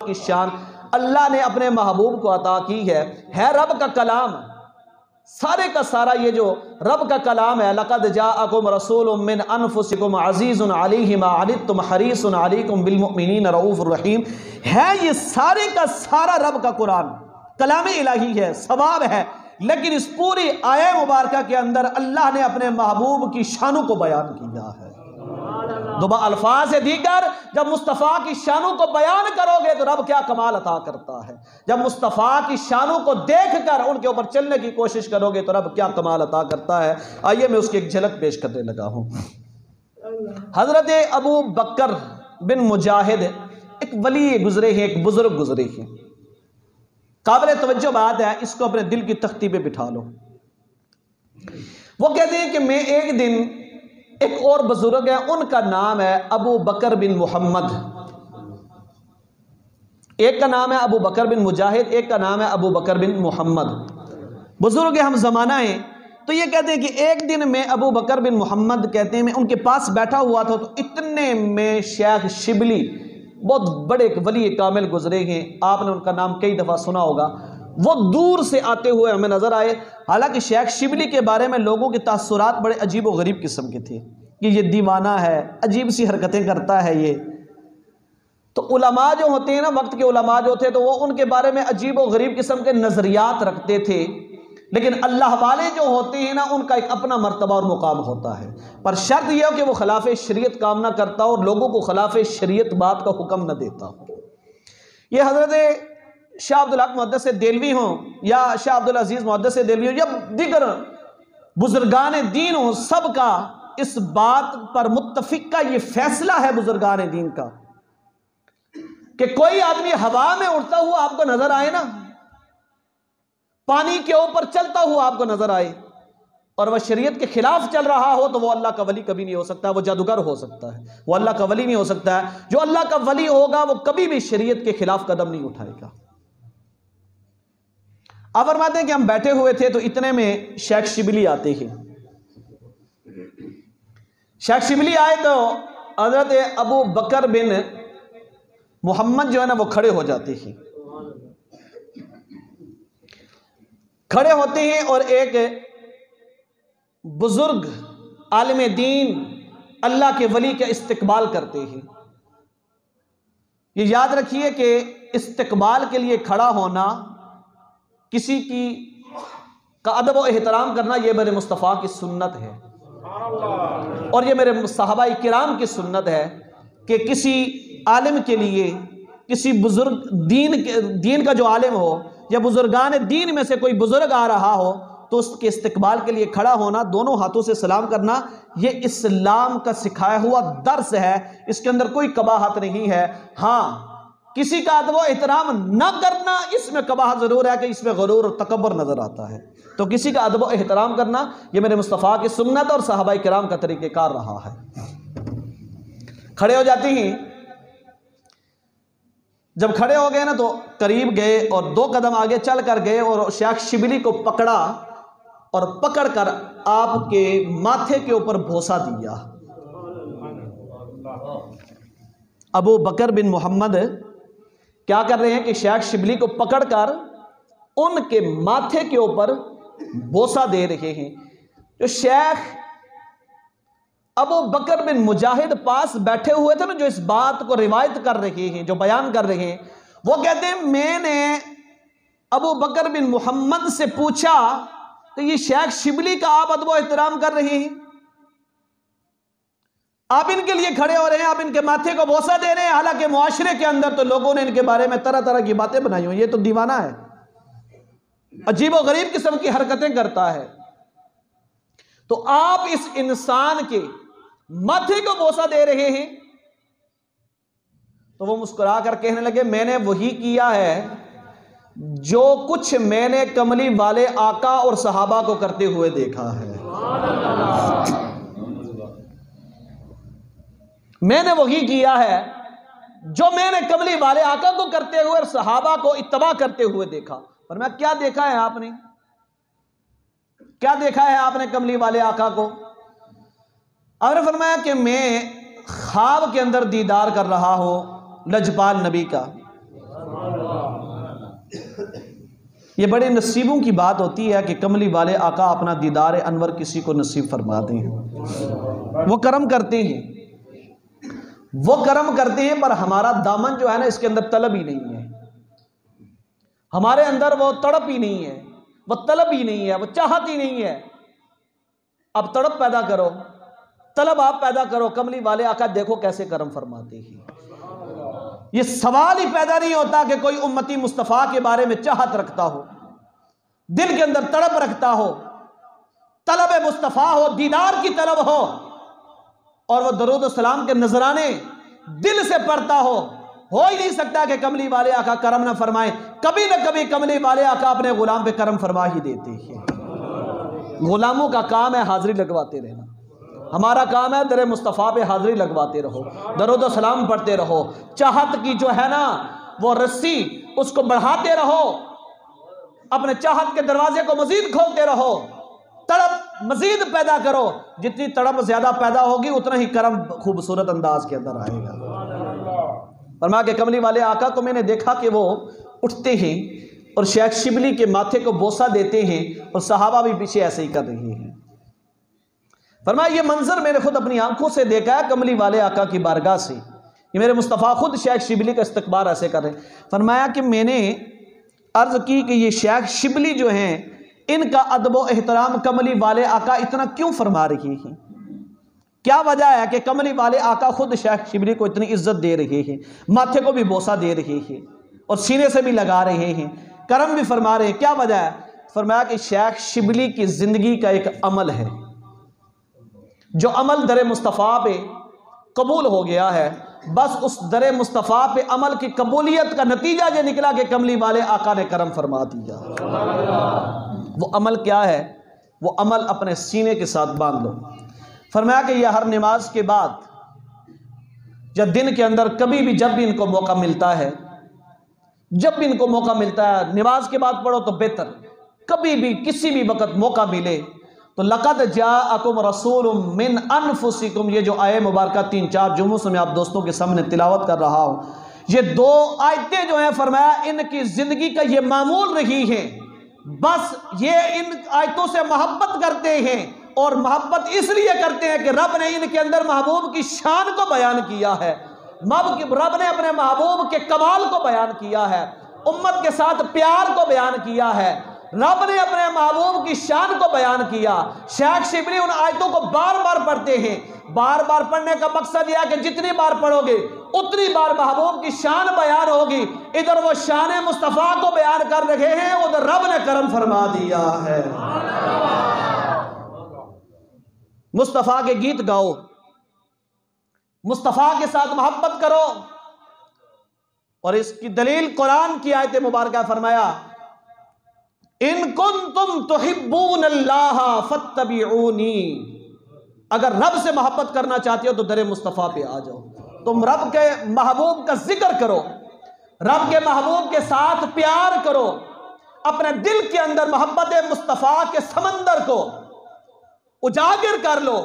की शान अल्लाह ने अपने महबूब को अता की है रब का कलाम। सारे का सारा ये जो रब का कलाम है, लक़द जाअकुम रसूलुम मिन अनफुसिकुम अज़ीज़ुन अलैहि मा अनित्तुम हरीसुन अलैकुम बिल मुमिनीन रऊफ़ुर रहीम है। ये सारे का सारा रब का कुरान कलाम इलाही है, सवाब है। लेकिन इस पूरी आया मुबारका के अंदर अल्लाह ने अपने महबूब की शानों को बयान किया है। दुबा अल्फाज दीगर, जब मुस्तफ़ा की शानों को बयान करोगे तो रब क्या कमाल अता करता है। जब मुस्तफ़ा की शानों को देख कर उनके ऊपर चलने की कोशिश करोगे तो रब क्या कमाल अता करता है। आइए मैं उसकी एक झलक पेश करने लगा हूँ। हज़रत अबू बकर बिन मुजाहिद एक वली गुजरे हैं, एक बुजुर्ग गुजरे हैं। काबिल तवज्जो बात है, इसको अपने दिल की तख्ती पे बिठा लो। वो कहते हैं कि मैं एक दिन, एक और बुजुर्ग है, उनका नाम है अबू बकर बिन मोहम्मद। एक का नाम है अबू बकर बिन मुजाहिद, एक का नाम है अबू बकर बिन मोहम्मद। बुजुर्ग हम जमाना है। तो ये कहते हैं कि एक दिन मैं अबू बकर बिन मोहम्मद कहते हैं मैं उनके पास बैठा हुआ था, तो इतने में शेख शिबली बहुत बड़े वली कामिल गुजरे हैं, आपने उनका नाम कई दफ़ा सुना होगा। वो दूर से आते हुए हमें नजर आए। हालांकि शेख शिबली के बारे में लोगों के तासुरात बड़े अजीब व गरीब किस्म के थे कि ये दीवाना है, अजीब सी हरकतें करता है ये। तो उलमा जो होते हैं ना, वक्त के उलमा जो थे, तो वो उनके बारे में अजीब व गरीब किस्म के नजरियात रखते थे। लेकिन अल्लाह वाले जो होते हैं ना, उनका एक अपना मर्तबा और मुकाम होता है। पर शर्त यह हो कि वो खिलाफ शरीयत काम ना करता हो और लोगों को खिलाफ शरीयत बात का हुक्म न देता हो। ये हजरत शाह अब्दुल हक मुहद्दिस देलवी हों या शाह अब्दुल अजीज मुहद्दिस देलवी हों या दीगर बुजुर्गान दीन हों, सबका इस बात पर मुत्तफिक का ये फैसला है बुजुर्गान दीन का कि कोई आदमी हवा में उड़ता हुआ आपको नजर आए ना, पानी के ऊपर चलता हुआ आपको नजर आए और वह शरीयत के खिलाफ चल रहा हो, तो वो अल्लाह का वली कभी नहीं हो सकता। वो जादूगर हो सकता है, वो अल्लाह का वली नहीं हो सकता है। जो अल्लाह का वली होगा वो कभी भी शरीयत के खिलाफ कदम नहीं उठाएगा। अब फरमाते हैं कि हम बैठे हुए थे, तो इतने में शेख शिबली आते हैं। शेख शिबली आए तो हजरत अबू बकर बिन मोहम्मद जो है ना, वो खड़े हो जाते हैं। खड़े होते हैं और एक बुजुर्ग आलिम दीन अल्लाह के वली का इस्तकबाल करते हैं। ये याद रखिए कि इस्तकबाल के लिए खड़ा होना, किसी की का अदब व एहतराम करना, ये मेरे मुस्तफ़ा की सुन्नत है और ये मेरे सहाबा किराम की सुन्नत है कि किसी आलिम के लिए, किसी बुजुर्ग दीन का जो आलिम हो या बुजुर्गान दीन में से कोई बुजुर्ग आ रहा हो, तो उसके इस्तकबाल के लिए खड़ा होना, दोनों हाथों से सलाम करना, ये इस्लाम का सिखाया हुआ दर्स है। इसके अंदर कोई कबाहत नहीं है। हाँ, किसी का अदब व एहतराम न करना, इसमें कबाहत जरूर है कि इसमें गरूर और तकब्बर नजर आता है। तो किसी का अदब व एहतराम करना, ये मेरे मुस्तफ़ा की सुन्नत और सहाबाए किराम का तरीक़ेकार रहा है। खड़े हो जाती हैं। जब खड़े हो गए ना, तो करीब गए और 2 कदम आगे चल कर गए और शेख शिबली को पकड़ा और पकड़कर आपके माथे के ऊपर भोसा दिया। अबू बकर बिन मोहम्मद क्या कर रहे हैं कि शेख शिबली को पकड़कर उनके माथे के ऊपर बोसा दे रहे हैं। जो शेख अबू बकर बिन मुजाहिद पास बैठे हुए थे ना, जो इस बात को रिवायत कर रहे हैं, जो बयान कर रहे हैं, वो कहते हैं मैंने अबू बकर बिन मोहम्मद से पूछा कि ये शेख शिबली का आप अदब एहतराम कर रहे हैं, आप इनके लिए खड़े हो रहे हैं, आप इनके माथे को बोसा दे रहे हैं। हालांकि मुआशरे के अंदर तो लोगों ने इनके बारे में तरह तरह की बातें बनाई हुई, ये तो दीवाना है, अजीब व गरीब किस्म की हरकतें करता है। तो आप इस इंसान के माथे को बोसा दे रहे हैं। तो वो मुस्कुरा कर कहने लगे, मैंने वही किया है जो कुछ मैंने कमली वाले आका और सहाबा को करते हुए देखा है। मैंने वही किया है जो मैंने कमली वाले आका को करते हुए और सहाबा को इत्तबा करते हुए देखा। पर मैं क्या देखा है आपने, क्या देखा है आपने कमली वाले आका को? और फरमाया कि मैं ख्वाब के अंदर दीदार कर रहा हूं लजपाल नबी का। ये बड़े नसीबों की बात होती है कि कमली वाले आका अपना दीदार अनवर किसी को नसीब फरमाते हैं। वो करम करते हैं, वो करम करते हैं, पर हमारा दामन जो है ना, इसके अंदर तलब ही नहीं है। हमारे अंदर वो तड़प ही नहीं है, वो तलब ही नहीं है, वो चाहत ही नहीं है। अब तड़प पैदा करो, तलब आप पैदा करो। कमली वाले आका देखो कैसे करम फरमाते हैं। ये सवाल ही पैदा नहीं होता कि कोई उम्मती मुस्तफ़ा के बारे में चाहत रखता हो, दिल के अंदर तड़प रखता हो, तलब मुस्तफ़ा हो, दीदार की तलब हो, और वह दरूद सलाम के नजराने दिल से पढ़ता हो ही नहीं सकता कि कमली वाले आका करम ना फरमाए। कभी ना कभी कमली वाले आका अपने गुलाम पे करम फरमा ही देते हैं। गुलामों का काम है हाजिरी लगवाते रहना, हमारा काम है दरे मुस्तफ़ा पे हाजिरी लगवाते रहो, दरूद सलाम पढ़ते रहो। चाहत की जो है ना वो रस्सी, उसको बढ़ाते रहो, अपने चाहत के दरवाजे को मजीद खोलते रहो, तड़प मजीद पैदा करो। जितनी तड़प ज्यादा पैदा होगी उतना ही करम खूबसूरत अंदाज के अंदर आएगा। फरमा के कमली वाले आका को मैंने देखा कि वो उठते हैं और शेख शिबली के माथे को बोसा देते हैं, और सहाबा भी पीछे ऐसे ही कर रहे हैं। फरमाया ये मंजर मैंने खुद अपनी आंखों से देखा है कमली वाले आका की बारगाह से। ये मेरे मुस्तफ़ा खुद शेख शिबली का इस्तकबार ऐसे कर रहे हैं। फरमाया कि मैंने अर्ज की कि ये शेख शिबली जो हैं, इनका अदब व एहतराम कमली वाले आका इतना क्यों फरमा रही हैं? क्या वजह है कि कमली वाले आका खुद शेख शिबली को इतनी इज्जत दे रहे हैं, माथे को भी बोसा दे रहे हैं और सीने से भी लगा रहे हैं, करम भी फरमा रहे हैं? क्या वजह है? फरमाया कि शेख शिबली की जिंदगी का एक अमल है, जो अमल दरे मुस्तफ़ा पे कबूल हो गया है। बस उस दरे मुस्तफ़ा पे अमल की कबूलियत का नतीजा ये निकला कि कमली वाले आका ने करम फरमा दिया। वो अमल क्या है? वो अमल अपने सीने के साथ बांध लो। फरमाया कि यह हर नमाज के बाद या दिन के अंदर कभी भी, जब भी इनको मौका मिलता है, जब भी इनको मौका मिलता है, नमाज के बाद पढ़ो तो बेहतर, कभी भी किसी भी वक्त मौका मिले तो लक़द जाअकुम रसूलुम मिन अनफुसिकुम, ये जो आये मुबारक 3-4 जुमों से मैं आप दोस्तों के सामने तिलावत कर रहा हूँ, ये 2 आयतें जो हैं फरमाया इनकी ज़िंदगी का ये मामूल रही है। बस ये इन आयतों से मोहब्बत करते हैं, और मोहब्बत इसलिए करते हैं कि रब ने इनके अंदर महबूब की शान को बयान किया है, रब ने अपने महबूब के कमाल को बयान किया है, उम्मत के साथ प्यार को बयान किया है, रब ने अपने महबूब की शान को बयान किया। शेख शिबली उन आयतों को बार बार पढ़ते हैं। बार बार पढ़ने का मकसद यह है कि जितनी बार पढ़ोगे उतनी बार महबूब की शान बयान होगी। इधर वो शान मुस्तफ़ा को बयान कर रहे हैं, उधर रब ने करम फरमा दिया है। मुस्तफ़ा के गीत गाओ, मुस्तफ़ा के साथ मोहब्बत करो, और इसकी दलील कुरान की आयत मुबारक फरमाया इन कुंतुम तुहिब्बून अल्लाह फत्तबिऊनी, अगर रब से मोहब्बत करना चाहते हो तो दरे मुस्तफ़ा पे आ जाओ। तुम रब के महबूब का जिक्र करो, रब के महबूब के साथ प्यार करो, अपने दिल के अंदर मोहब्बत मुस्तफ़ा के समंदर को उजागर कर लो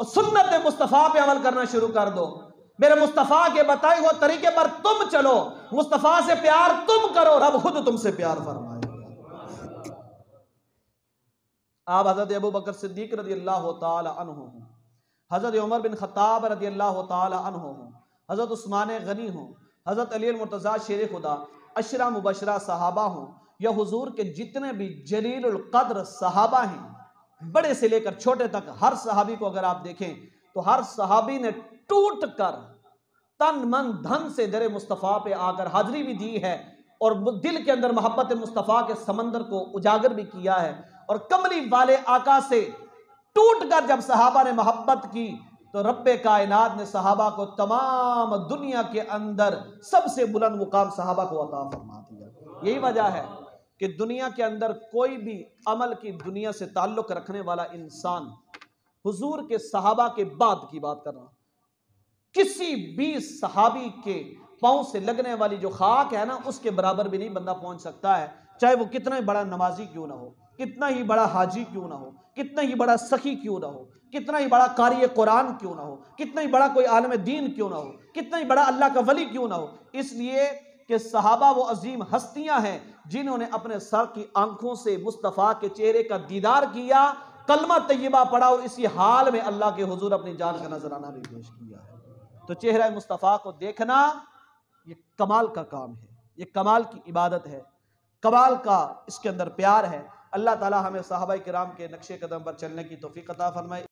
और सुन्नत मुस्तफ़ा पे अमल करना शुरू कर दो। मेरे मुस्तफ़ा के बताए हुए तरीके पर तुम चलो, मुस्तफ़ा से प्यार तुम करो, रब खुद तुमसे प्यार फरमाएगा। आप हज़रत अबू बकर सिद्दीक़ रज़ियल्लाहु ताला अन्हु, हज़रत उमर बिन ख़त्ताब रज़ियल्लाहु ताला अन्हु, हज़रत उस्मान गनी हो, हज़रत अली मुर्तज़ा शेर खुदा, अशरा मुबशरा सहाबा हों, या हुजूर के जितने भी जलीलुल क़द्र सहाबा हैं, बड़े से लेकर छोटे तक, हर सहाबी को अगर आप देखें तो हर सहाबी ने टूट कर तन मन धन से दरे मुस्तफ़ा पे आकर हाजिरी भी दी है, और दिल के अंदर मोहब्बत मुस्तफ़ा के समंदर को उजागर भी किया है। और कमली वाले आका से टूट कर जब सहाबा ने मोहब्बत की तो रब्बे कायनात ने सहाबा को तमाम दुनिया के अंदर सबसे बुलंद मुकाम सहाबा को अता फरमा दिया। यही वजह है कि दुनिया के अंदर कोई भी अमल की दुनिया से ताल्लुक रखने वाला इंसान, हुजूर के सहाबा के बाद की बात कर रहा हूं, किसी भी सहाबी के पांव से लगने वाली जो खाक है ना, उसके बराबर भी नहीं बंदा पहुंच सकता है, चाहे वो कितना ही बड़ा नमाजी क्यों ना हो, कितना ही बड़ा हाजी क्यों ना हो, कितना ही बड़ा सखी क्यों ना हो, कितना ही बड़ा कारी कुरान क्यों ना हो, कितना ही बड़ा कोई आलम दीन क्यों ना हो, कितना ही बड़ा अल्लाह का वली क्यों ना हो। इसलिए कि सहाबा वो अजीम हस्तियां हैं जिन्होंने अपने सर की आंखों से मुस्तफ़ा के चेहरे का दीदार किया, कलमा तैयबा पढ़ा और इसी हाल में अल्लाह के हुजूर अपनी जान का नजराना भी पेश किया है। तो चेहरा मुस्तफ़ा को देखना ये कमाल का काम है, ये कमाल की इबादत है, कमाल का इसके अंदर प्यार है। अल्लाह ताला हमें सहाबा किराम के नक्शे कदम पर चलने की तौफीक अता फरमाए।